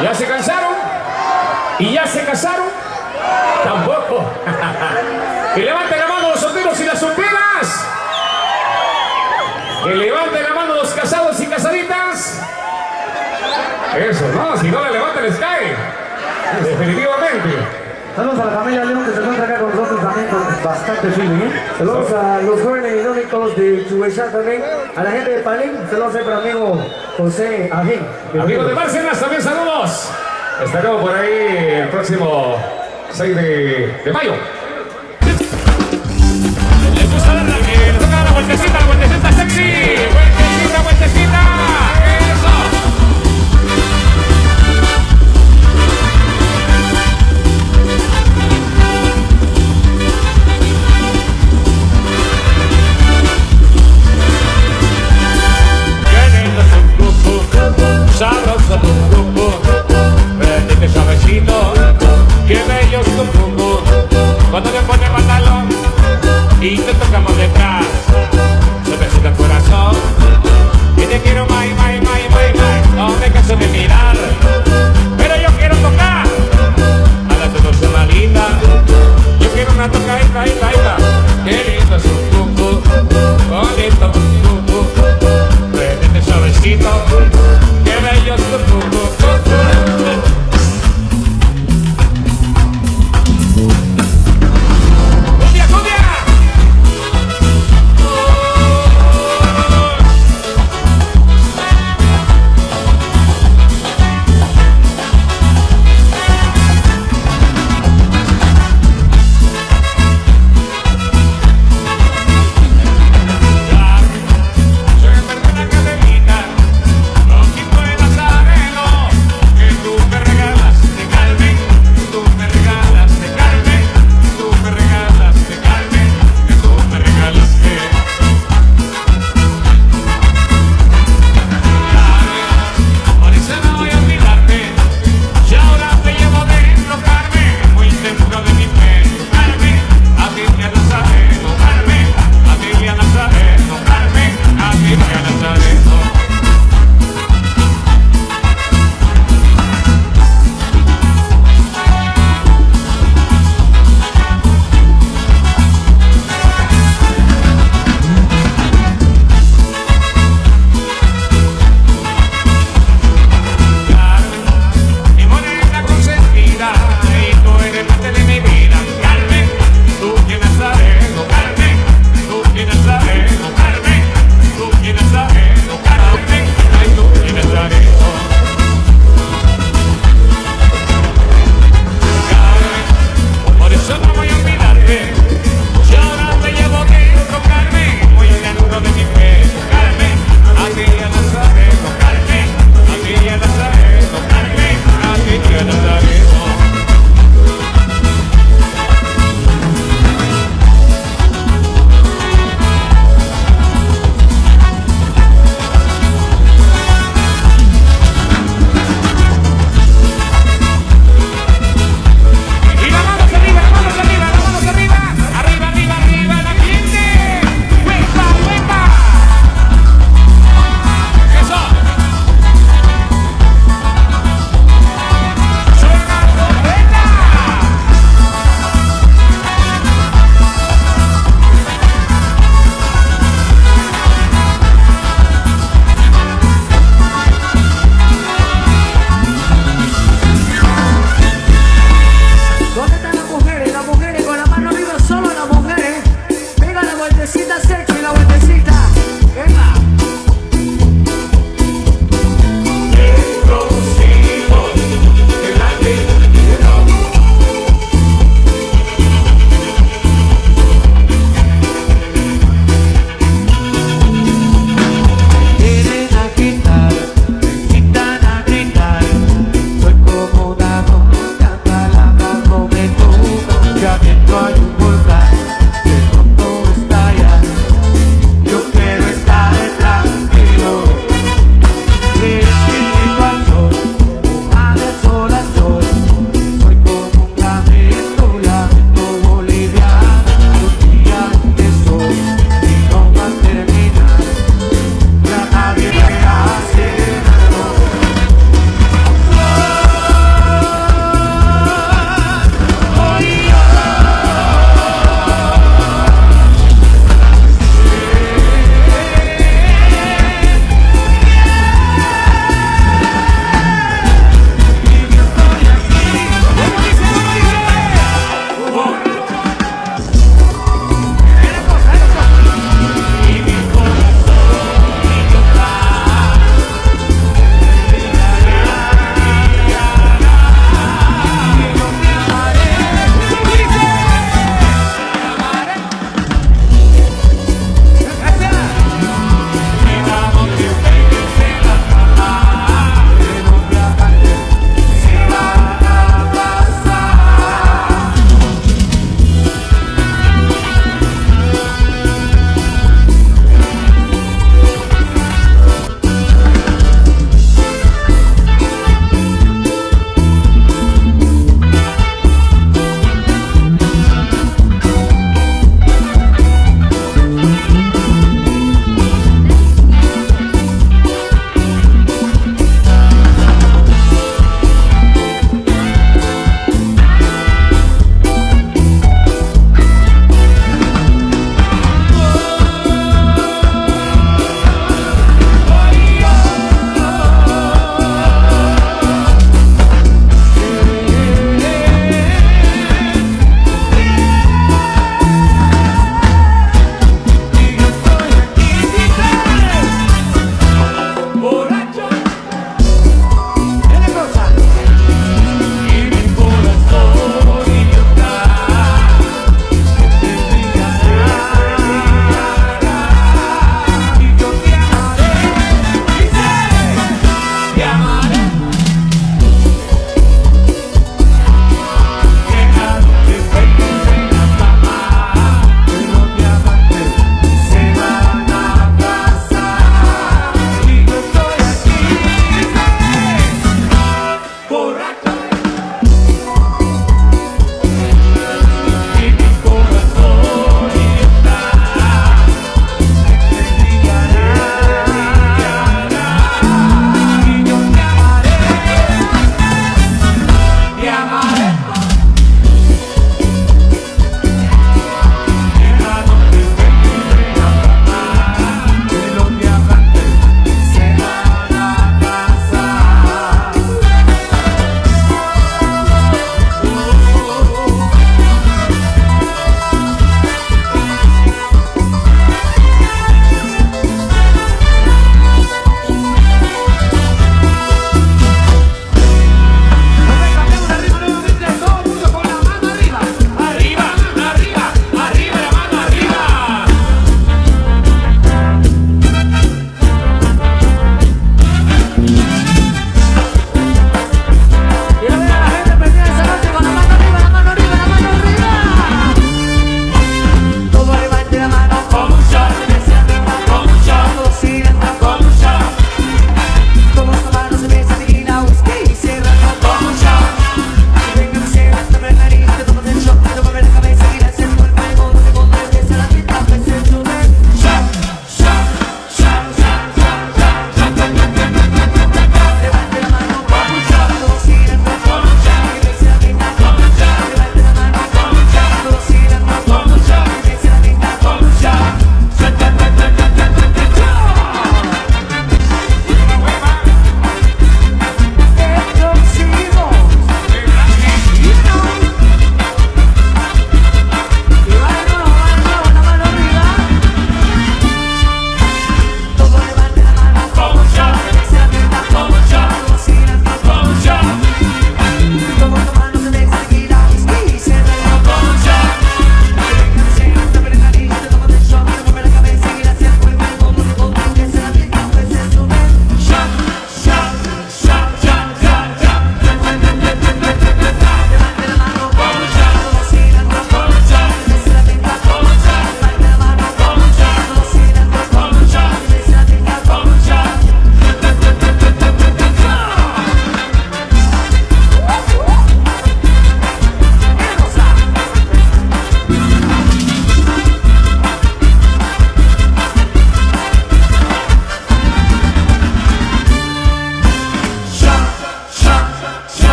¿Ya se cansaron? ¿Y ya se casaron? Tampoco. Que levanten la mano los solteros y las solteras. Que levanten la mano los casados y casaditas. Eso, no, si no la levantan les cae. Definitivamente. Saludos a la familia León que se encuentra acá con nosotros también con bastante feeling, ¿eh? Saludos a los jóvenes idónicos de Chubechá también, a la gente de Palín, saludos a nuestro amigo José Ajín. Amigos de Bárcenas, también saludos. Estaremos por ahí el próximo 6 de mayo. Les gusta darle, le toca la vueltecita sexy. Vueltecita. Eso. Sabroso tu cucu, prendete suavecito, que bello es tu cucu. Cuando te pones pantalón y te tocamos detrás, se me suelta el corazón y te quiero más.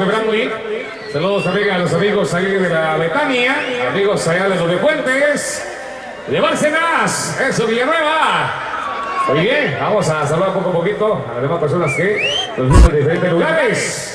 Brandy. Saludos también a los amigos ahí de la Betania, amigos allá de los de Puentes. De Bárcenas, eso, Villanueva. Muy bien, vamos a saludar poco a poquito a las demás personas que nos visitan de diferentes lugares.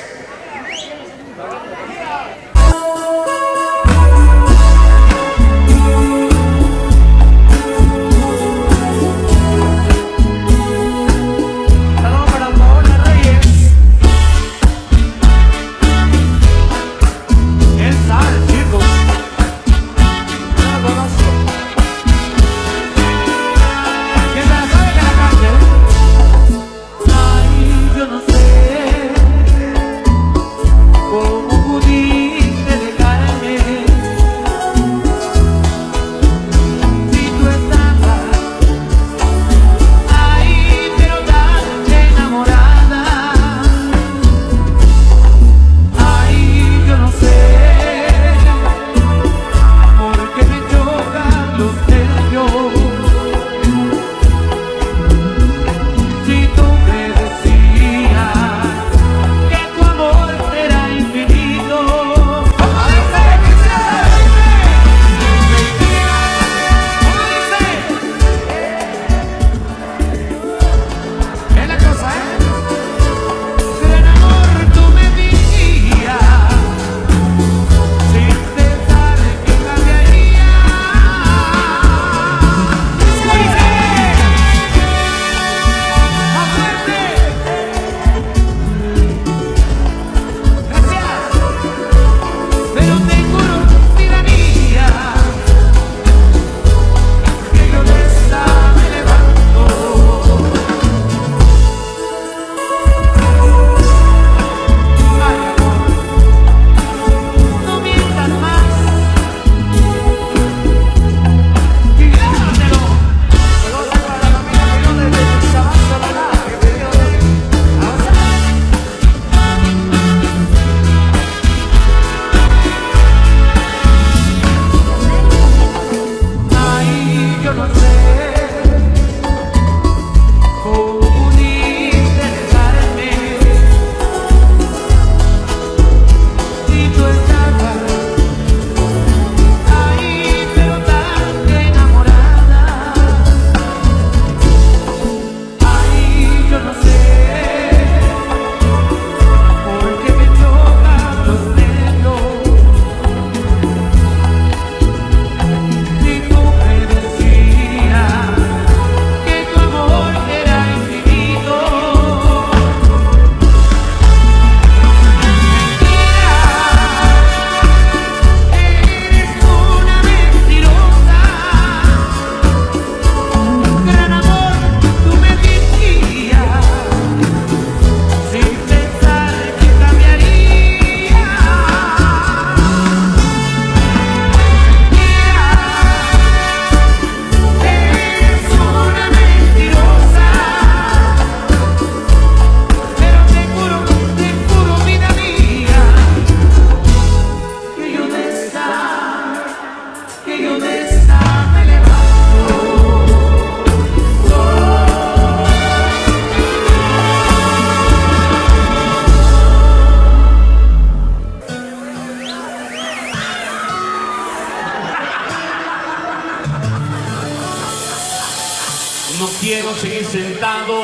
No quiero seguir sentado,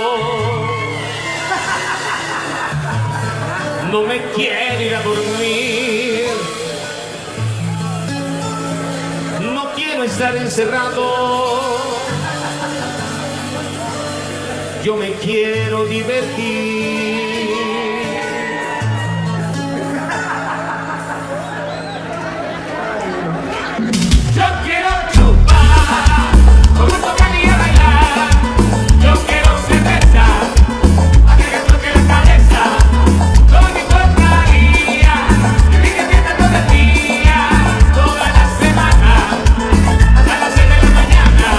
no me quiero ir a dormir, no quiero estar encerrado, yo me quiero divertir. Yo quiero chupar, con gusto venir a bailar. Yo quiero cerveza, a que me toque la cabeza. No me importaría vivir fiesta todo el día, toda la semana, hasta las 6 de la mañana.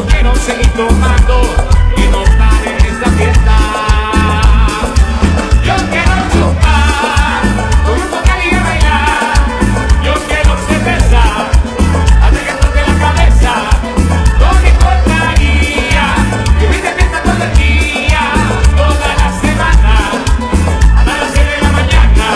Yo quiero seguir tomando y no estar en esta fiesta. Yo quiero chupar, con un tocar y a bailar. Yo quiero cerveza, hasta que toque la cabeza. No me importaría vivir de fiesta todo el día, toda la semana, hasta las 7 de la mañana.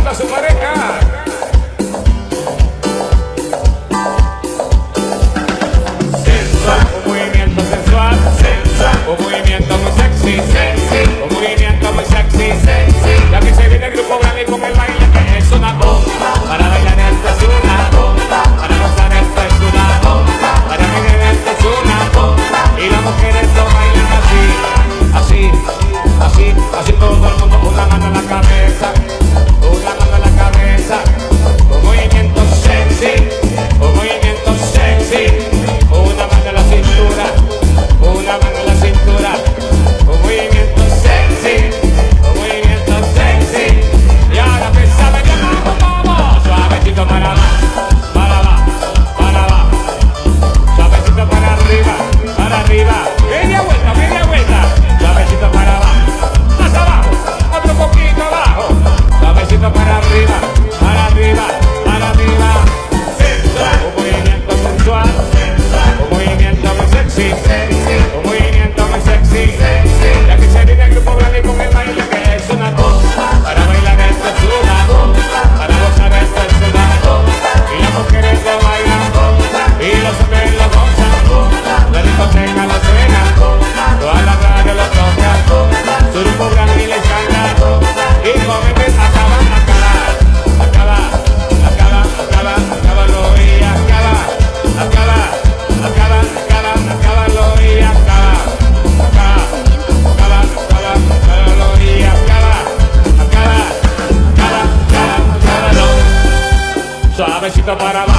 bailando a su pareja. Sensual, un movimiento sensual, sensual, un movimiento muy sexy, sexy, un movimiento muy sexy, sexy. Ya que se viene el grupo grande con el baile que es una bomba. Para bailar esto es una bomba, para gozar esto es una bomba, para bailar esto es una bomba. Y las mujeres lo bailan así, así, así, así todo el mundo, una mano en la cabeza, una mano en la cabeza. Un movimiento sexy, un movimiento sexy. Una mano en la cintura, una mano en la cintura. Un movimiento sexy, un movimiento sexy. Y ahora pensaba que vamos, suavecito para abajo, para abajo, para abajo. Suavecito para arriba, para arriba. Media vuelta. Suavecito para abajo, más abajo, otro poquito abajo. Suavecito para arriba, para arriba, para arriba. Sensual, un movimiento sensual. Un movimiento muy sexy, un movimiento muy sexy. Ya que se viene el grupo grande con el baile que es una bomba. Para bailar esto es una bomba, para gozar esto es una bomba. Y las mujeres lo bailan y los hombres lo gozan. La discoteca lo suena, toda la radio lo toca. Su grupo grande les canta y cometen acaba lo y acaba lo y acaba lo. Suavecito para abajo.